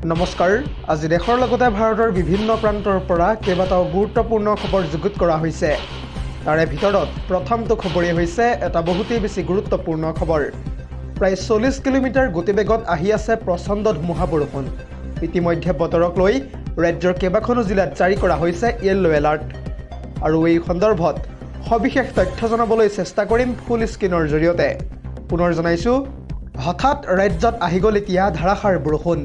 নমস্কাৰ আজি দেশৰ লগতে ভাৰতৰ বিভিন্ন প্ৰান্তৰ পৰা কেইবাটাও গুৰুত্বপূৰ্ণ খবৰ যুগুত কৰা হৈছে তাৰে ভিতৰত প্ৰথমটো খবৰেই হৈছে এটা বহুতেই বেছি গুৰুত্বপূৰ্ণ খবৰ প্ৰায় 40 কিলোমিটাৰ গতিবেগত আহি আছে প্ৰচণ্ড ধুমুহা বৰষুণ ইতিমধ্যে বতৰক লৈ ৰাজ্যৰ কেইবাখনো জিলাত জাৰি কৰা হৈছে য়েলো এলাৰ্ট আৰু এই সন্দৰ্ভত সবিশেষ তথ্য জনাবলৈ চেষ্টা কৰিম ফুল স্ক্ৰীনৰ জৰিয়তে পুনৰ জনাইছো হঠাৎ ৰাজ্যত আহি গ'ল এতিয়া ধাৰাসাৰ বৰষুণ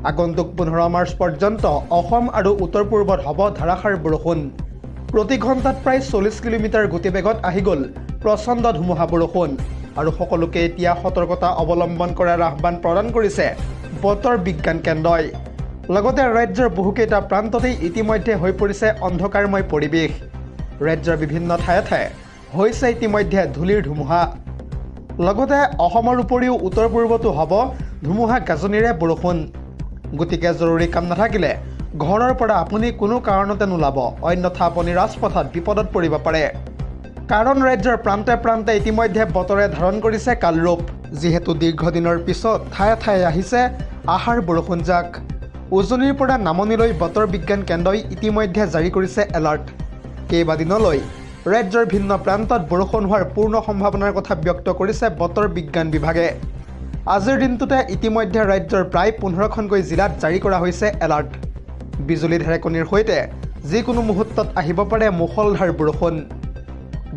আগন্তুক 15 মাৰ্চ পৰ্যন্ত অসম আৰু উত্তৰ পূৰ্বত হ'ব ধাৰাসাৰ বৰষুণ প্ৰতি ঘণ্টাত প্ৰায় 40 কিলোমিটাৰ গতিবেগত আহি গ'ল প্ৰচণ্ড ধুমুহা বৰষুণ আৰু সকলোকে এতিয়া সতৰ্কতা অৱলম্বন কৰাৰ আহ্বান প্ৰদান কৰিছে বতৰ বিজ্ঞান কেন্দ্ৰই লগতে ৰাজ্যৰ বহুকেইটা প্ৰান্ততেই ইতিমধ্যে হৈ পৰিছে অন্ধকাৰময় পৰিৱেশ ৰাজ্যৰ বিভিন্ন ঠায়ে ঠায়ে হৈছে ইতিমধ্যে ধূলিৰ ধুমুহা লগতে অসমৰ উপৰিও উত্তৰ পূৰ্বতো হ'ব ধুমুহা গাজনিৰে বৰষুণ গতিকে জৰুৰী কাম নাথাকিলে ঘৰৰ পৰা আপুনি কোনো কাৰণতে নোলাব অন্যথা আপুনি ৰাজপথত বিপদত পৰিব পাৰে কাৰণ ৰাজ্যৰ প্ৰান্তে প্ৰান্তে ইতিমধ্যে বতৰে ধাৰণ কৰিছে কালৰূপ যিহেতু দীৰ্ঘদিনৰ পিছত ঠায়ে ঠায়ে আহিছে আহাৰ বৰষুণ জাক উজনিৰ পৰা নামনিলৈ বতৰ বিজ্ঞান কেন্দ্ৰই ইতিমধ্যে জাৰি কৰিছে এলাৰ্ট কেইবাদিনলৈ ৰাজ্যৰ ভিন্ন প্ৰান্তত বৰষুণ হোৱাৰ পূৰ্ণ সম্ভাৱনাৰ কথা ব্যক্ত কৰিছে বতৰ বিজ্ঞান বিভাগে আজিৰ দিনটোতে ইতিমধ্যে ৰাজ্যৰ প্ৰায় 15খনকৈ জিলাত জাৰি কৰা হৈছে এলাৰ্ট বিজুলী ঢেৰেকনিৰ সৈতে যিকোনো মুহূৰ্তত আহিব পাৰে মুষলধাৰ বৰষুণ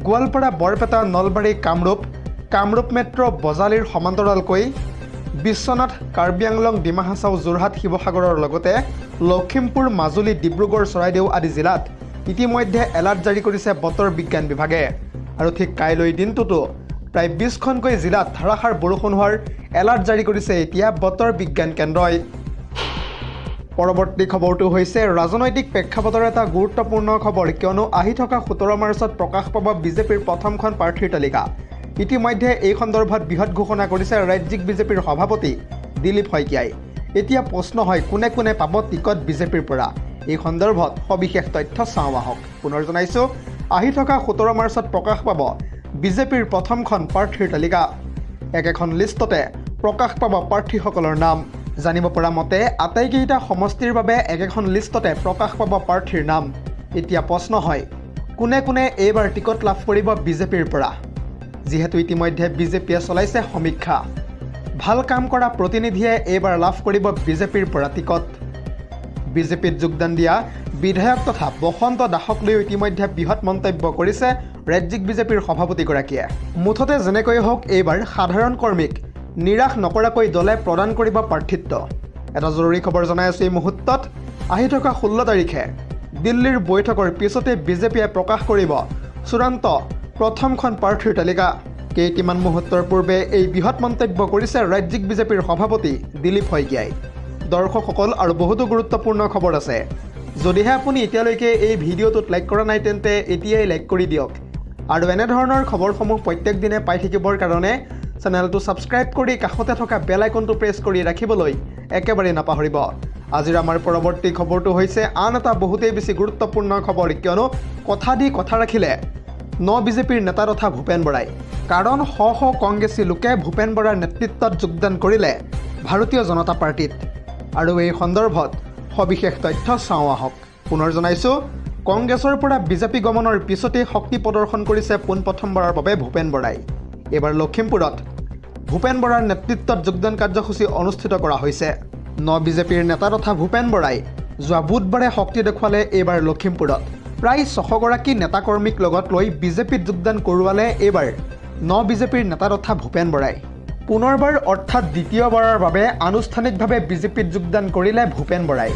গোৱালপাৰা বৰপেটা নলবাৰী কামৰূপ মেট্ৰ বজালীৰ সমান্তৰালকৈ বিশ্বনাথ কাৰ্বি আংলং ডিমা হাছাও যোৰহাট শিৱসাগৰৰ লগতে লখিমপুৰ মাজুলী ডিব্ৰুগড় চৰাইদেউ আদি জিলাত ইতিমধ্যে এলাৰ্ট জাৰি কৰিছে বতৰ বিজ্ঞান বিভাগে আৰু ঠিক কাইলৈ দিনটোতো প্ৰায় 20খনকৈ জিলাত ধাৰাসাৰ বৰষুণ হোৱাৰ এলাৰ্ট জাৰি কৰিছে এতিয়া বতৰ বিজ্ঞান কেন্দ্ৰই পৰৱৰ্তী খবৰটো হৈছে ৰাজনৈতিক প্ৰেক্ষাপটৰ এটা গুৰুত্বপূৰ্ণ খবৰ কিয়নো আহি থকা 17 মাৰ্চত প্ৰকাশ পাব বিজেপিৰ প্ৰথমখন প্ৰাৰ্থীৰ তালিকা ইতিমধ্যে এই সন্দৰ্ভত বৃহৎ ঘোষণা কৰিছে ৰাজ্যিক বিজেপিৰ সভাপতি দিলীপ শইকীয়াই এতিয়া প্ৰশ্ন হয় কোনে কোনে পাব টিকট বিজেপিৰ পৰা এই সন্দৰ্ভত সবিশেষ তথ্য চাওঁ আহক পুনৰ জনাইছো আহি থকা 17 মাৰ্চত প্ৰকাশ পাব বিজেপিৰ প্ৰথমখন প্ৰাৰ্থীৰ তালিকা একেখন লিষ্টতে প্ৰকাশ পাব প্ৰাৰ্থীসকলৰ নাম জানিব পৰা মতে আটাইকেইটা সমষ্টিৰ বাবে একেখন লিষ্টতে প্ৰকাশ পাব প্ৰাৰ্থীৰ নাম এতিয়া প্ৰশ্ন হয় কোনে কোনে এইবাৰ টিকট লাভ কৰিব বিজেপিৰ পৰা যিহেতু ইতিমধ্যে বিজেপিয়ে চলাইছে সমীক্ষা ভাল কাম কৰা প্ৰতিনিধিয়ে এইবাৰ লাভ কৰিব বিজেপিৰ পৰা টিকট বিজেপিত যোগদান দিয়া বিধায়ক তথা বসন্ত দাসক লৈ ইতিমধ্যে বৃহৎ মন্তব্য কৰিছে ৰাজ্যিক বিজেপিৰ সভাপতিগৰাকীয়ে মুঠতে যেনেকৈ হওক এইবাৰ সাধাৰণ কৰ্মীক নিৰাশ নকৰাকৈ দলে প্ৰদান কৰিব প্ৰাৰ্থিত্ব এটা জৰুৰী খবৰ জনাই আছো এই মুহূৰ্তত আহি থকা 16 তাৰিখে দিল্লীৰ বৈঠকৰ পিছতে বিজেপিয়ে প্ৰকাশ কৰিব চূড়ান্ত প্ৰথমখন প্ৰাৰ্থীৰ তালিকা কেইটিমান মুহূৰ্তৰ পূৰ্বে এই বৃহৎ মন্তব্য কৰিছে ৰাজ্যিক বিজেপিৰ সভাপতি দিলীপ শইকীয়াই দৰ্শকসকল আৰু বহুতো গুৰুত্বপূৰ্ণ খবৰ আছে যদিহে আপুনি এতিয়ালৈকে এই ভিডিঅ'টোত লাইক কৰা নাই তেন্তে এতিয়াই লাইক কৰি দিয়ক আৰু এনেধৰণৰ খবৰসমূহ প্ৰত্যেক দিনে পাই থাকিবৰ কাৰণে চেনেলটো ছাবস্ক্ৰাইব কৰি কাষতে থকা বেল আইকনটো প্ৰেছ কৰি ৰাখিবলৈ একেবাৰে নাপাহৰিব আজিৰ আমাৰ পৰৱৰ্তী খবৰটো হৈছে আন এটা বহুতেই বেছি গুৰুত্বপূৰ্ণ খবৰ কিয়নো কথা দি কথা ৰাখিলে বিজেপিৰ নেতা তথা ভূপেন বৰাই কাৰণ শ কংগ্ৰেছী লোকে ভূপেন বৰাৰ নেতৃত্বত যোগদান কৰিলে ভাৰতীয় জনতা পাৰ্টিত আৰু এই সন্দৰ্ভত সবিশেষ তথ্য চাওঁ আহক পুনৰ জনাইছো কংগ্ৰেছৰ পৰা বিজেপি গমনৰ পিছতেই শক্তি প্ৰদৰ্শন কৰিছে পোনপ্ৰথমবাৰৰ বাবে ভূপেন বৰাই এইবাৰ লখিমপুৰত ভূপেন বৰাৰ নেতৃত্বত যোগদান কাৰ্যসূচী অনুষ্ঠিত কৰা হৈছে বিজেপিৰ নেতা তথা ভূপেন বৰাই যোৱা বুধবাৰে শক্তি দেখুৱালে এইবাৰ লখিমপুৰত প্ৰায় 600গৰাকী নেতাকৰ্মীক লগত লৈ বিজেপিত যোগদান কৰোৱালে এইবাৰ বিজেপিৰ নেতা তথা ভূপেন বৰাই পুনৰবাৰ অৰ্থাৎ দ্বিতীয়বাৰৰ বাবে আনুষ্ঠানিকভাৱে বিজেপিত যোগদান কৰিলে ভূপেন বৰাই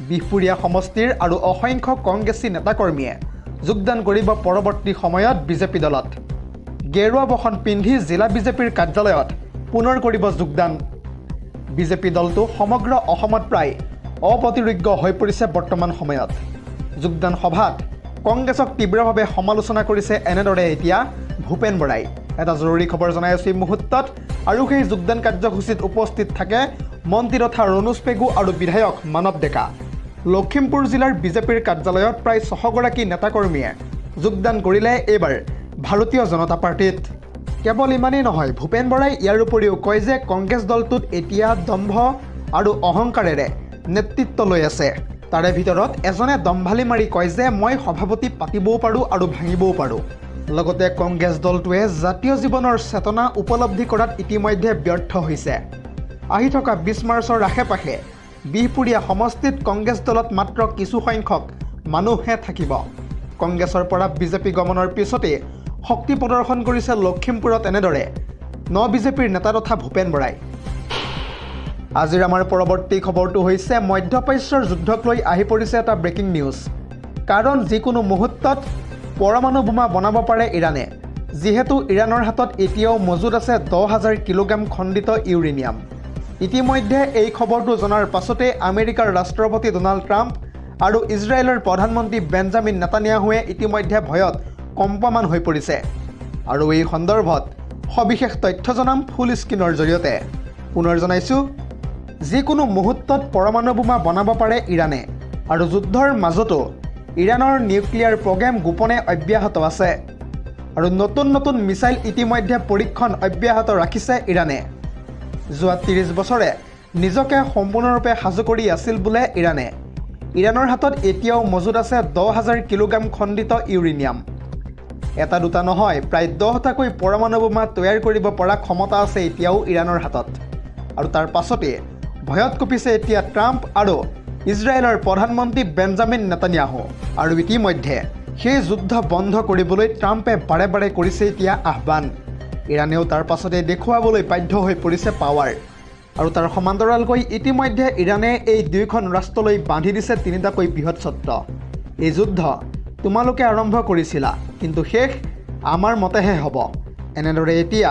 বিহপুৰীয়া সমষ্টিৰ আৰু অসংখ্য কংগ্ৰেছী নেতাকৰ্মীয়ে যোগদান কৰিব পৰৱৰ্তী সময়ত বিজেপি দলত গেৰুৱা বসন পিন্ধি জিলা বিজেপিৰ কাৰ্যালয়ত পুনৰ কৰিব যোগদান বিজেপি দলটো সমগ্ৰ অসমত প্ৰায় অপ্ৰতিৰোধ্য হৈ পৰিছে বৰ্তমান সময়ত যোগদান সভাত কংগ্ৰেছক তীব্ৰভাৱে সমালোচনা কৰিছে এনেদৰে এতিয়া ভূপেন বৰাই এটা জৰুৰী খবৰ জনাই আছো এই মুহূৰ্তত আৰু সেই যোগদান কাৰ্যসূচীত উপস্থিত থাকে মন্ত্ৰী তথা ৰণোজ পেগু আৰু বিধায়ক মানৱ ডেকা লখিমপুৰ জিলাৰ বিজেপিৰ কাৰ্যালয়ত প্ৰায় 600গৰাকী নেতাকৰ্মীয়ে যোগদান কৰিলে এইবাৰ ভাৰতীয় জনতা পাৰ্টিত কেৱল ইমানেই নহয় ভূপেন বৰাই ইয়াৰ উপৰিও কয় যে কংগ্ৰেছ দলটোত এতিয়া দম্ভ আৰু অহংকাৰেৰে নেতৃত্ব লৈ আছে। তাৰে ভিতৰত এজনে দম্ভালি মাৰি কয় যে মই সভাপতি পাতিবও পাৰোঁ আৰু ভাঙিবও পাৰোঁ। লগতে কংগ্ৰেছ দলটোৱে জাতীয় জীৱনৰ চেতনা উপলব্ধি কৰাত ইতিমধ্যে ব্যৰ্থ হৈছে। আহি থকা 20 মাৰ্চৰ আশে-পাশে বিহপুৰীয়া সমষ্টিত কংগ্ৰেছ দলত মাত্ৰ কিছু সংখ্যক মানুহহে থাকিব। কংগ্ৰেছৰ পৰা বিজেপি গমনৰ পিছতে শক্তি প্ৰদৰ্শন কৰিছে লখিমপুৰত এনেদৰে বিজেপিৰ নেতা তথা ভূপেন বৰাই। আজিৰ আমাৰ পৰৱৰ্তী খবৰটো হৈছে মধ্যপ্ৰাচ্যৰ যুদ্ধক লৈ আহি পৰিছে এটা ব্ৰেকিং নিউজ। কাৰণ যিকোনো মুহূৰ্তত পৰমাণু বোমা বনাব পাৰে ইৰাণে, যিহেতু ইৰাণৰ হাতত এতিয়াও মজুত আছে 10,000 কিলোগ্ৰাম খণ্ডিত ইউৰেনিয়াম। ইতিমধ্যে এই খবৰটো জনাৰ পাছতে আমেৰিকাৰ ৰাষ্ট্ৰপতি ডোনাল্ড ট্ৰাম্প আৰু ইজৰাইলৰ প্ৰধানমন্ত্ৰী বেঞ্জামিন নেতানিয়াহুৱে ইতিমধ্যে ভয়ত কম্পমান হৈ পৰিছে। আৰু এই সন্দৰ্ভত সবিশেষ তথ্য জনাম ফুল স্ক্ৰীনৰ জৰিয়তে। পুনৰ জনাইছোঁ, যিকোনো মুহূৰ্তত পৰমাণু বোমা বনাব পাৰে ইৰাণে, আৰু যুদ্ধৰ মাজতো ইৰাণৰ নিউক্লিয়াৰ প্ৰগ্ৰেম গোপনে অব্যাহত আছে। আৰু নতুন নতুন মিছাইল ইতিমধ্যে পৰীক্ষণ অব্যাহত ৰাখিছে ইৰাণে। যোৱা 30 বছৰে নিজকে সম্পূৰ্ণৰূপে সাজু কৰি আছিল বোলে ইৰাণে। ইৰাণৰ হাতত এতিয়াও মজুত আছে 10,000 কিলোগ্ৰাম খণ্ডিত ইউৰেনিয়াম। এটা দুটা নহয়, প্ৰায় 10টাকৈ পৰমাণু বোমা তৈয়াৰ কৰিব পৰা ক্ষমতা আছে এতিয়াও ইৰাণৰ হাতত। আৰু তাৰ পাছতে ভয়ত কঁপিছে এতিয়া ট্ৰাম্প আৰু ইজৰাইলৰ প্ৰধানমন্ত্ৰী বেঞ্জামিন নেতানিয়াহু। আৰু ইতিমধ্যে সেই যুদ্ধ বন্ধ কৰিবলৈ ট্ৰাম্পে বাৰে বাৰে কৰিছে এতিয়া আহ্বান। ইৰাণেও তাৰ পাছতে দেখুৱাবলৈ বাধ্য হৈ পৰিছে পাৱাৰ। আৰু তাৰ সমান্তৰালকৈ ইতিমধ্যে ইৰাণে এই দুয়োখন ৰাষ্ট্ৰলৈ বান্ধি দিছে 3টাকৈ বৃহৎ ছত্ৰ। এই যুদ্ধ তোমালোকে আৰম্ভ কৰিছিলা, কিন্তু শেষ আমাৰ মতেহে হ'ব। এনেদৰে এতিয়া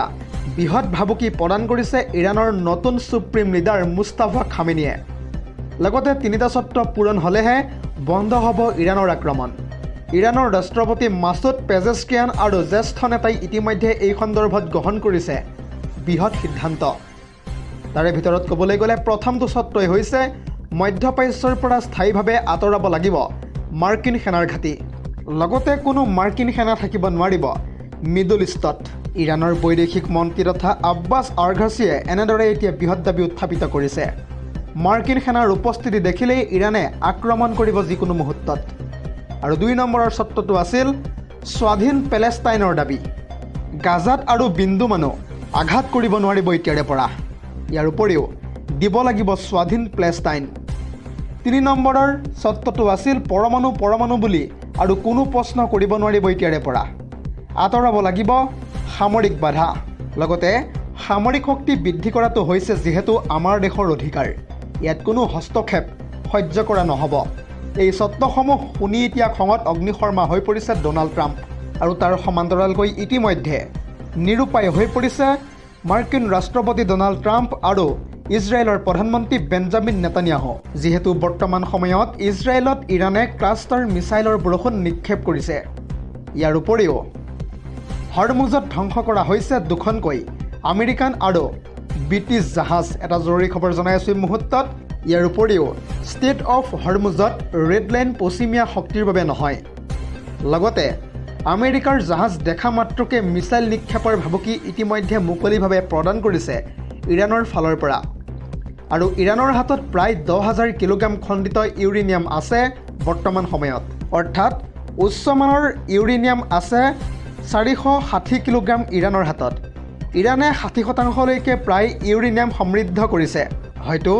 বৃহৎ ভাবুকি প্ৰদান কৰিছে ইৰাণৰ নতুন ছুপ্ৰিম লিডাৰ মুস্তাফা খামেনিয়ে। লগতে 3টা চৰ্ত পূৰণ হ'লেহে বন্ধ হ'ব ইৰাণৰ আক্ৰমণ। ইৰাণৰ ৰাষ্ট্ৰপতি মাছুদ পেজেছকিয়ান আৰু জ্যেষ্ঠ নেতাই ইতিমধ্যে এই সন্দৰ্ভত গ্ৰহণ কৰিছে বৃহৎ সিদ্ধান্ত। তাৰে ভিতৰত ক'বলৈ গ'লে প্ৰথমটো চৰ্তই হৈছে মধ্যপ্ৰাচ্যৰ পৰা স্থায়ীভাৱে আঁতৰাব লাগিব মাৰ্কিন সেনাৰ ঘাটি। লগতে কোনো মাৰ্কিন সেনা থাকিব নোৱাৰিব মিডল ইষ্টত। ইৰাণৰ বৈদেশিক মন্ত্ৰী তথা আব্বাছ আৰঘাছিয়ে এনেদৰে এতিয়া বৃহৎ দাবী উত্থাপিত কৰিছে। মাৰ্কিন সেনাৰ উপস্থিতি দেখিলেই ইৰাণে আক্ৰমণ কৰিব যিকোনো মুহূৰ্তত। আৰু 2 নম্বৰৰ চৰ্তটো আছিল স্বাধীন পেলেষ্টাইনৰ দাবী। গাজাত আৰু বিন্দু মানুহ আঘাত কৰিব নোৱাৰিব এতিয়াৰে পৰা। ইয়াৰ উপৰিও দিব লাগিব স্বাধীন পেলেষ্টাইন। 3 নম্বৰৰ চৰ্তটো আছিল পৰমাণু বুলি আৰু কোনো প্ৰশ্ন কৰিব নোৱাৰিব এতিয়াৰে পৰা। আঁতৰাব লাগিব সামৰিক বাধা। লগতে সামৰিক শক্তি বৃদ্ধি কৰাটো হৈছে যিহেতু আমাৰ দেশৰ অধিকাৰ, ইয়াত কোনো হস্তক্ষেপ সহ্য কৰা নহ'ব। এই চৰ্তসমূহ শুনি এতিয়া খঙত অগ্নিশৰ্মা হৈ পৰিছে ডোনাল্ড ট্ৰাম্প। আৰু তাৰ সমান্তৰালকৈ ইতিমধ্যে নিৰুপায় হৈ পৰিছে মাৰ্কিন ৰাষ্ট্ৰপতি ডোনাল্ড ট্ৰাম্প আৰু ইজৰাইলৰ প্ৰধানমন্ত্ৰী বেঞ্জামিন নেতানিয়াহু। যিহেতু বৰ্তমান সময়ত ইজৰাইলত ইৰাণে ক্লাষ্টাৰ মিছাইলৰ বৰষুণ নিক্ষেপ কৰিছে। ইয়াৰ উপৰিও হৰমুজত ধ্বংস কৰা হৈছে 2খনকৈ আমেৰিকান আৰু ব্ৰিটিছ জাহাজ। এটা জৰুৰী খবৰ জনাই আছোঁ এই মুহূৰ্তত। ইয়াৰ উপৰিও ষ্টেট অফ হৰমুজত ৰেড লাইন পশ্চিমীয়া শক্তিৰ বাবে নহয়। লগতে আমেৰিকাৰ জাহাজ দেখা মাত্ৰকে মিছাইল নিক্ষেপৰ ভাবুকি ইতিমধ্যে মুকলিভাৱে প্ৰদান কৰিছে ইৰাণৰ ফালৰ পৰা। আৰু ইৰাণৰ হাতত প্ৰায় 10,000 কিলোগ্ৰাম খণ্ডিত ইউৰেনিয়াম আছে বৰ্তমান সময়ত। অৰ্থাৎ উচ্চমানৰ ইউৰেনিয়াম আছে 460 কিলোগ্ৰাম ইৰাণৰ হাতত। ইৰাণে 60% প্ৰায় ইউৰেনিয়াম সমৃদ্ধ কৰিছে। হয়তো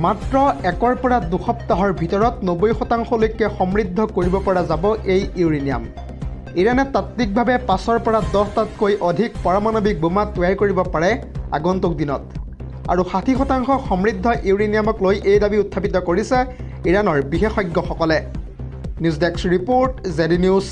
মাত্ৰ 1 পৰা 2 সপ্তাহৰ ভিতৰত 90% সমৃদ্ধ কৰিব পৰা যাব এই ইউৰেনিয়াম। ইৰাণে তাত্ত্বিকভাৱে 5 পৰা 10টাতকৈ অধিক পাৰমাণৱিক বোমা তৈয়াৰ কৰিব পাৰে আগন্তুক দিনত। আৰু 60% সমৃদ্ধ ইউৰেনিয়ামক লৈ এই দাবী উত্থাপিত কৰিছে ইৰাণৰ বিশেষজ্ঞসকলে। News desk report, ZD news.